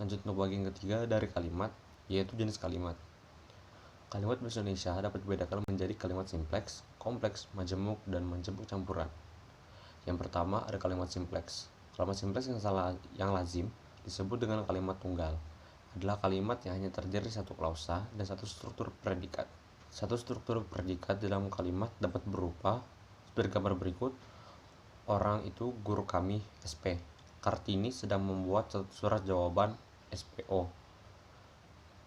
Lanjut untuk bagian ketiga dari kalimat, yaitu jenis kalimat. Kalimat bahasa Indonesia dapat dibedakan menjadi kalimat simpleks, kompleks, majemuk, dan majemuk campuran. Yang pertama ada kalimat simpleks. Kalimat simpleks yang lazim disebut dengan kalimat tunggal. Adalah kalimat yang hanya terdiri satu klausa dan satu struktur predikat. Satu struktur predikat dalam kalimat dapat berupa seperti gambar berikut. Orang itu guru kami, SP. Kartini sedang membuat surat jawaban, SPO.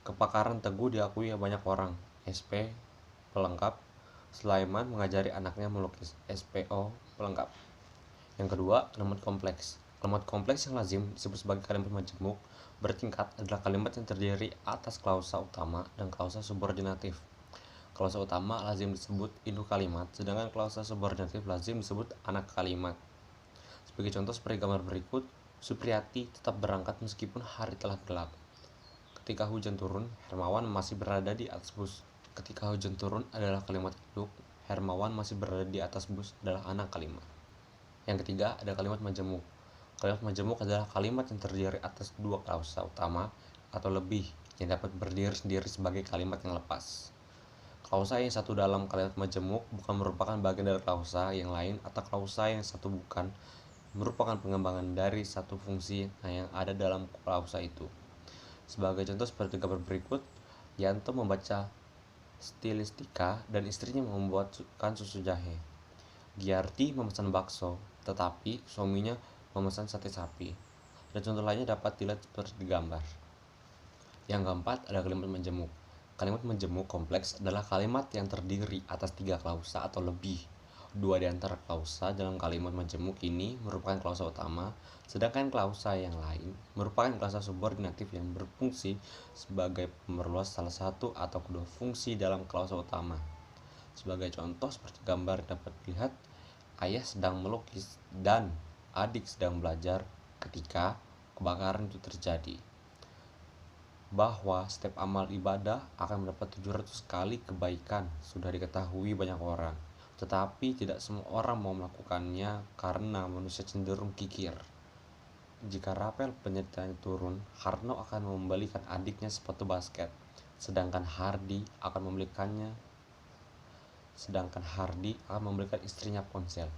Kepakaran Teguh diakui banyak orang, SP pelengkap. Sulaiman mengajari anaknya melukis, SPO pelengkap. Yang kedua, kalimat kompleks. Kalimat kompleks yang lazim disebut sebagai kalimat majemuk bertingkat adalah kalimat yang terdiri atas klausa utama dan klausa subordinatif. Klausa utama lazim disebut induk kalimat, sedangkan klausa subordinatif lazim disebut anak kalimat. Sebagai contoh seperti gambar berikut, Supriyati tetap berangkat meskipun hari telah gelap. Ketika hujan turun, Hermawan masih berada di atas bus. Ketika hujan turun adalah kalimat induk, Hermawan masih berada di atas bus adalah anak kalimat. Yang ketiga ada kalimat majemuk. Kalimat majemuk adalah kalimat yang terdiri atas dua klausa utama atau lebih yang dapat berdiri sendiri sebagai kalimat yang lepas. Klausa yang satu dalam kalimat majemuk bukan merupakan bagian dari klausa yang lain, atau klausa yang satu bukan merupakan pengembangan dari satu fungsi yang ada dalam klausa itu. Sebagai contoh seperti gambar berikut, Yanto membaca stilistika dan istrinya membuatkan susu jahe. Giarti memesan bakso, tetapi suaminya memesan sate sapi. Dan contoh lainnya dapat dilihat seperti di gambar. Yang keempat ada kalimat majemuk. Kalimat majemuk kompleks adalah kalimat yang terdiri atas tiga klausa atau lebih. Dua di antara klausa dalam kalimat majemuk ini merupakan klausa utama, sedangkan klausa yang lain merupakan klausa subordinatif yang berfungsi sebagai pemerluas salah satu atau kedua fungsi dalam klausa utama. Sebagai contoh seperti gambar dapat dilihat, ayah sedang melukis dan adik sedang belajar ketika kebakaran itu terjadi. Bahwa setiap amal ibadah akan mendapat 700 kali kebaikan sudah diketahui banyak orang, tetapi tidak semua orang mau melakukannya karena manusia cenderung kikir. Jika rapel penyertaan turun, Harno akan membelikan adiknya sepatu basket, sedangkan Hardi akan membelikan istrinya ponsel.